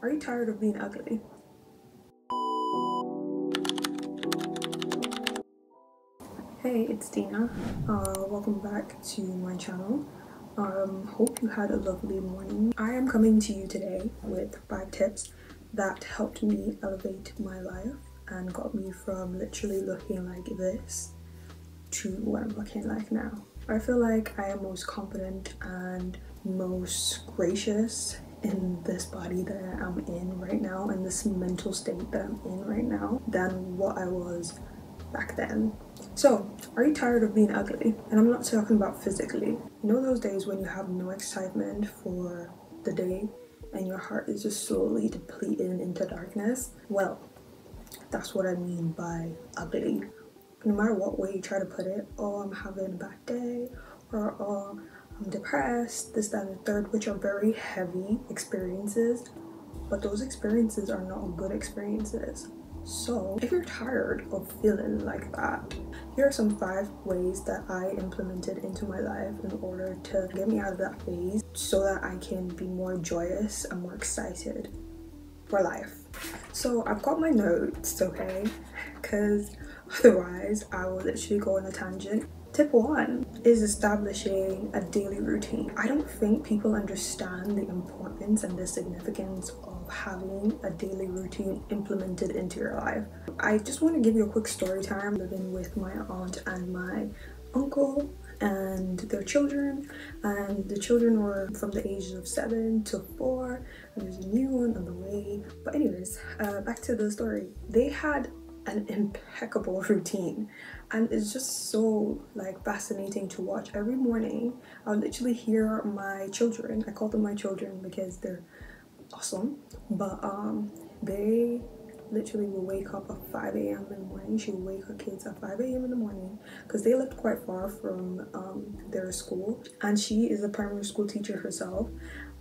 Are you tired of being ugly? Hey, it's Dina. Welcome back to my channel. Hope you had a lovely morning. I am coming to you today with 5 tips that helped me elevate my life and got me from literally looking like this to what I'm looking like now. I feel like I am most confident and most gracious in this body that I'm in right now, and this mental state that I'm in right now, than what I was back then. So, are you tired of being ugly? And I'm not talking about physically. You know those days when you have no excitement for the day and your heart is just slowly depleting into darkness? Well, that's what I mean by ugly. No matter what way you try to put it, oh, I'm having a bad day, or oh, I'm depressed, this, that, and the third, which are very heavy experiences, but those experiences are not good experiences. So if you're tired of feeling like that, here are some 5 ways that I implemented into my life in order to get me out of that phase so that I can be more joyous and more excited for life. So I've got my notes, okay, because otherwise I will literally go on a tangent. Tip 1 is establishing a daily routine. I don't think people understand the importance and the significance of having a daily routine implemented into your life. I just want to give you a quick story time. Living with my aunt and my uncle and their children, and the children were from the ages of 7 to 4, and there's a new one on the way. But anyways, back to the story. They had an impeccable routine, and it's just so like fascinating to watch. Every morning I would literally hear my children, I call them my children because they're awesome, but they literally will wake up at 5 a.m. in the morning. She would wake her kids at 5 a.m. in the morning because they lived quite far from their school, and she is a primary school teacher herself,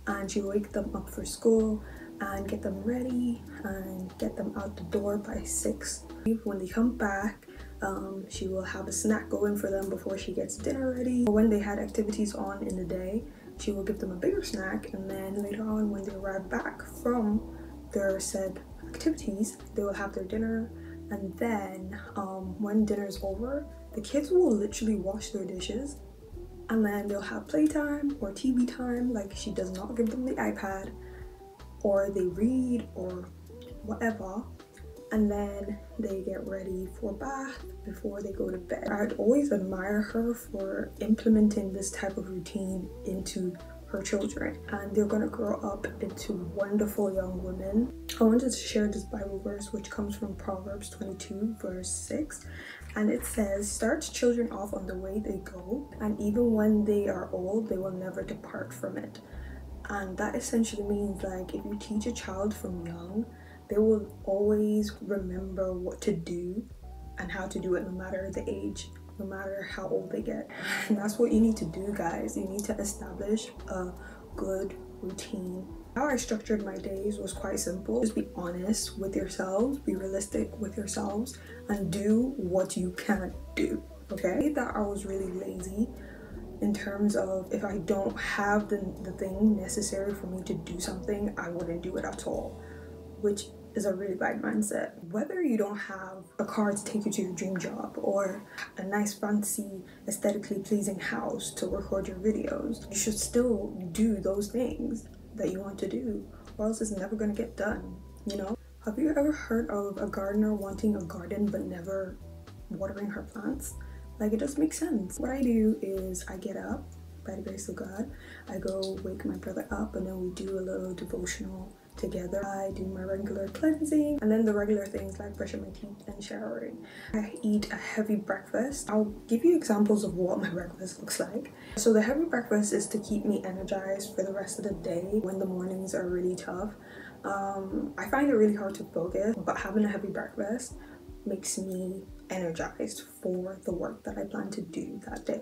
and she would wake them up for school and get them ready and get them out the door by 6. When they come back, she will have a snack going for them before she gets dinner ready. When they had activities on in the day, she will give them a bigger snack, and then later on when they arrive back from their said activities, they will have their dinner. And then when dinner's over, the kids will literally wash their dishes, and then they'll have playtime or TV time. Like, she does not give them the iPad, or they read or whatever, and then they get ready for bath before they go to bed. I'd always admire her for implementing this type of routine into her children, and they're gonna grow up into wonderful young women. I wanted to share this Bible verse which comes from Proverbs 22 verse 6, and it says, "Start children off on the way they go, and even when they are old, they will never depart from it." And that essentially means, like, if you teach a child from young, they will always remember what to do and how to do it, no matter the age, no matter how old they get. And that's what you need to do, guys. You need to establish a good routine. How I structured my days was quite simple. Just be honest with yourselves, be realistic with yourselves, and do what you can do, okay? That I was really lazy in terms of, if I don't have the thing necessary for me to do something, I wouldn't do it at all, which is a really bad mindset. Whether you don't have a car to take you to your dream job, or a nice fancy aesthetically pleasing house to record your videos, you should still do those things that you want to do, or else it's never going to get done, you know? Have you ever heard of a gardener wanting a garden but never watering her plants? Like, it doesn't make sense. What I do is I get up, by the grace of God, I go wake my brother up, and then we do a little devotional together. I do my regular cleansing, and then the regular things like brushing my teeth and showering. I eat a heavy breakfast. I'll give you examples of what my breakfast looks like. So the heavy breakfast is to keep me energized for the rest of the day when the mornings are really tough. I find it really hard to focus, but having a heavy breakfast makes me energized for the work that I plan to do that day.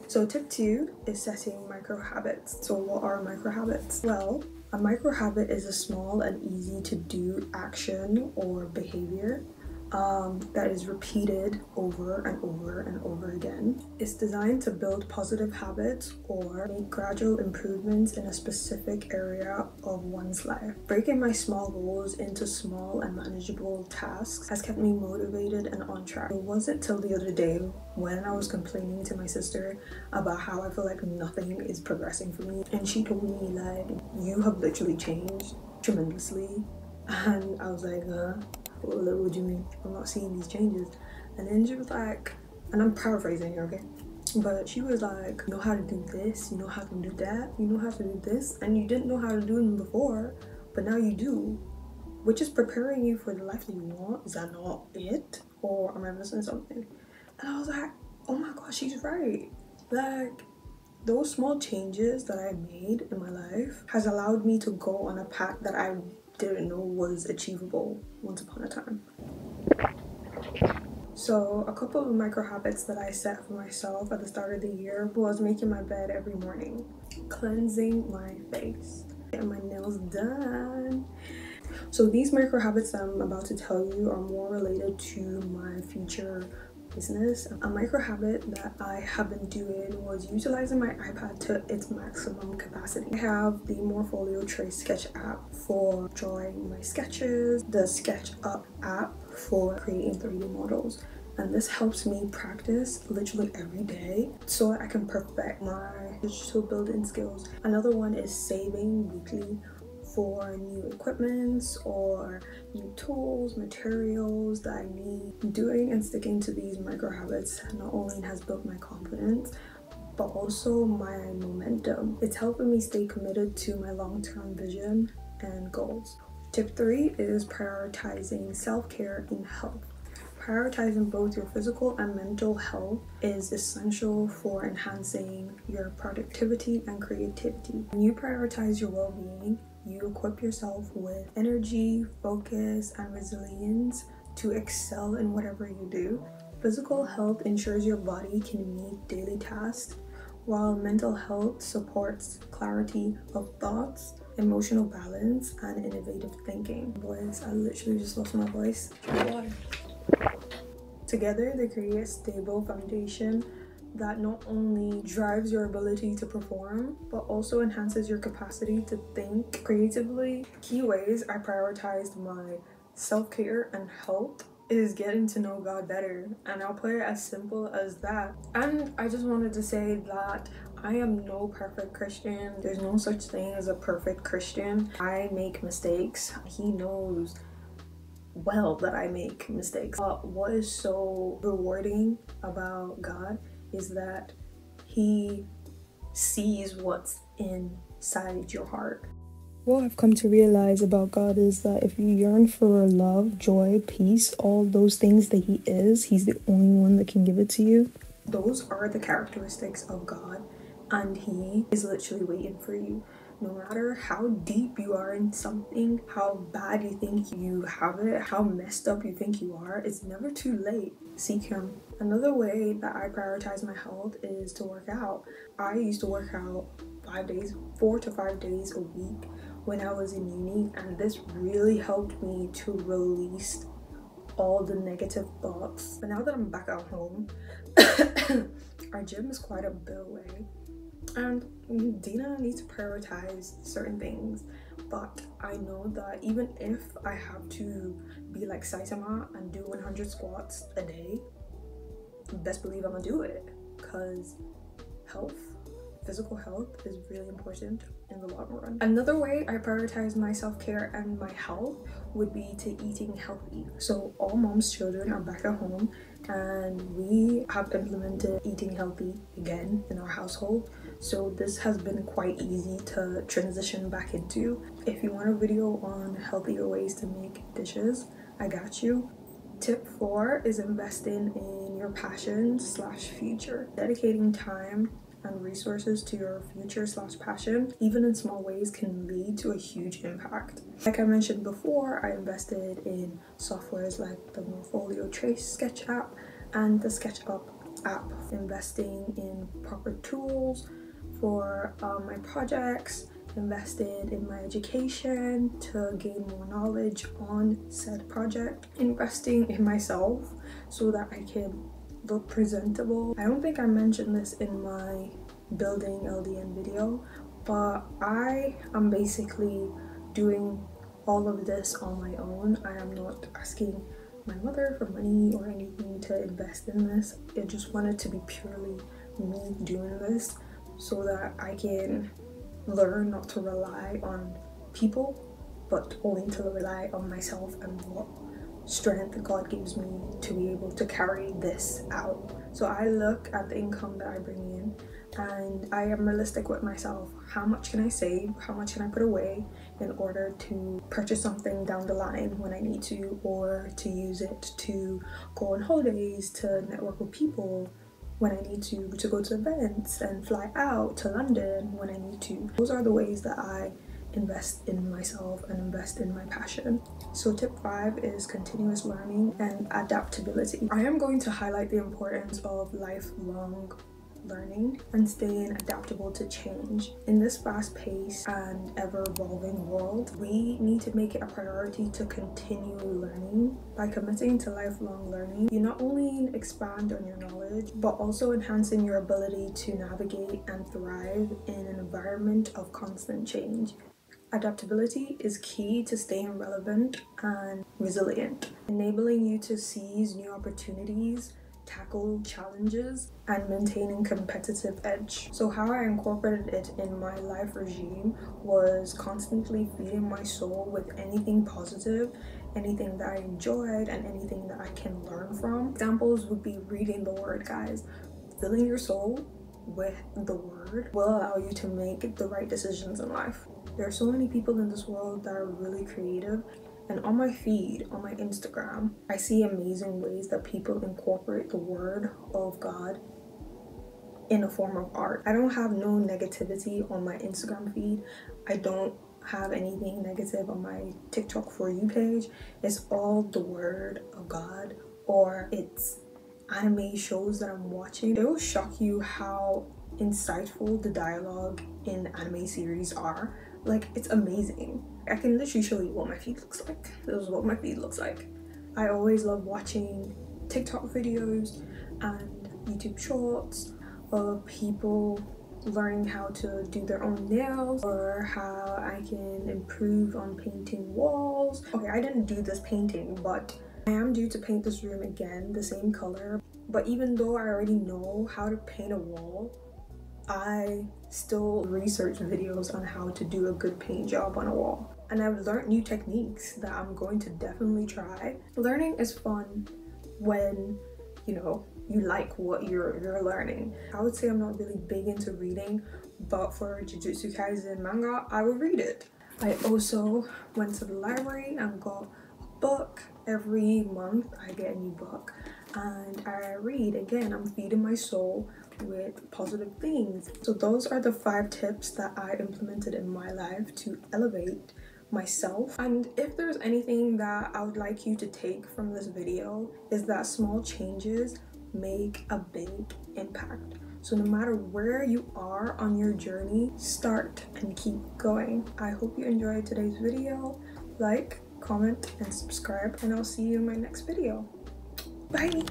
So tip 2 is setting micro habits. So what are micro habits? Well, a micro habit is a small and easy to do action or behavior that is repeated over and over and over again. It's designed to build positive habits or make gradual improvements in a specific area of one's life. Breaking my small goals into small and manageable tasks has kept me motivated and on track. It wasn't till the other day when I was complaining to my sister about how I feel like nothing is progressing for me, and she told me like, you have literally changed tremendously. And I was like, what do you mean? I'm not seeing these changes. And then she was like, and I'm paraphrasing here, okay? But she was like, you know how to do this, you know how to do that, you know how to do this, and you didn't know how to do them before, but now you do, which is preparing you for the life that you want. Is that not it? Or am I missing something? And I was like, oh my gosh, she's right. Like, those small changes that I made in my life has allowed me to go on a path that I didn't know was achievable once upon a time. So a couple of micro habits that I set for myself at the start of the year was making my bed every morning, cleansing my face, getting my nails done. So these micro habits that I'm about to tell you are more related to my future business. A micro habit that I have been doing was utilizing my iPad to its maximum capacity. I have the Morpholio Trace Sketch app for drawing my sketches, the SketchUp app for creating 3D models, and this helps me practice literally every day so I can perfect my digital building skills. Another one is saving weekly for new equipments or new tools, materials that I need. Doing and sticking to these micro habits not only has built my confidence, but also my momentum. It's helping me stay committed to my long-term vision and goals. Tip 3 is prioritizing self-care and health. Prioritizing both your physical and mental health is essential for enhancing your productivity and creativity. When you prioritize your well-being, you equip yourself with energy, focus, and resilience to excel in whatever you do. Physical health ensures your body can meet daily tasks, while mental health supports clarity of thoughts, emotional balance, and innovative thinking. Boys, I literally just lost my voice. Water. Together, they create a stable foundation that not only drives your ability to perform, but also enhances your capacity to think creatively. Key ways I prioritized my self-care and health is getting to know God better, and I'll put it as simple as that. And I just wanted to say that I am no perfect Christian. There's no such thing as a perfect Christian. I make mistakes. He knows well that I make mistakes. But what is so rewarding about God is that he sees what's inside your heart. What I've come to realize about God is that if you yearn for love, joy, peace, all those things that he is, he's the only one that can give it to you. Those are the characteristics of God, and he is literally waiting for you. No matter how deep you are in something, how bad you think you have it, how messed up you think you are, it's never too late. Seek him. Another way that I prioritize my health is to work out. I used to work out 4 to 5 days a week when I was in uni, and this really helped me to release all the negative thoughts. But now that I'm back at home, our gym is quite a bit away, and Dina needs to prioritize certain things. But I know that even if I have to be like Saitama and do 100 squats a day, best believe I'm gonna do it, because physical health is really important in the long run. Another way I prioritize my self-care and my health would be to eating healthy. So all mom's children are back at home, and we have implemented eating healthy again in our household. So this has been quite easy to transition back into. If you want a video on healthier ways to make dishes, I got you. Tip 4 is investing in your passion/future. Dedicating time and resources to your future/passion, even in small ways, can lead to a huge impact. Like I mentioned before, I invested in softwares like the Morpholio Trace Sketch app and the SketchUp app. Investing in proper tools for my projects, invested in my education to gain more knowledge on said project, investing in myself so that I can look presentable. I don't think I mentioned this in my building LDN video, but I am basically doing all of this on my own. I am not asking my mother for money or anything to invest in this. I just wanted to be purely me doing this so that I can learn not to rely on people, but only to rely on myself and what strength God gives me to be able to carry this out. So I look at the income that I bring in and I am realistic with myself. How much can I save? How much can I put away in order to purchase something down the line when I need to, or to use it to go on holidays, to network with people when I need to go to events and fly out to London when I need to. Those are the ways that I invest in myself and invest in my passion. So tip 5 is continuous learning and adaptability. I am going to highlight the importance of lifelong learning and staying adaptable to change. In this fast-paced and ever-evolving world, we need to make it a priority to continue learning. By committing to lifelong learning, you not only expand on your knowledge, but also enhancing your ability to navigate and thrive in an environment of constant change. Adaptability is key to staying relevant and resilient, enabling you to seize new opportunities, tackle challenges, and maintaining competitive edge. So how I incorporated it in my life regime was constantly feeding my soul with anything positive, anything that I enjoyed, and anything that I can learn from. Examples would be reading the word, guys. Filling your soul with the word will allow you to make the right decisions in life. There are so many people in this world that are really creative, and on my feed, on my Instagram, I see amazing ways that people incorporate the word of God in a form of art. I don't have no negativity on my Instagram feed. I don't have anything negative on my TikTok For You page. It's all the word of God, or it's anime shows that I'm watching. It will shock you how insightful the dialogue in anime series are. Like, it's amazing. I can literally show you what my feed looks like. This is what my feed looks like. I always love watching TikTok videos and YouTube shorts of people learning how to do their own nails, or how I can improve on painting walls. Okay, I didn't do this painting, but I am due to paint this room again, the same color. But even though I already know how to paint a wall, I still research videos on how to do a good paint job on a wall. And I've learned new techniques that I'm going to definitely try. Learning is fun when, you know, you like what you're learning. I would say I'm not really big into reading, but for Jujutsu Kaisen manga, I will read it. I also went to the library and got a book. Every month I get a new book and I read. Again, I'm feeding my soul with positive things. So those are the 5 tips that I implemented in my life to elevate myself. And if there's anything that I would like you to take from this video, is that small changes make a big impact. So no matter where you are on your journey, start and keep going. I hope you enjoyed today's video. Like, comment, and subscribe, and I'll see you in my next video. Bye!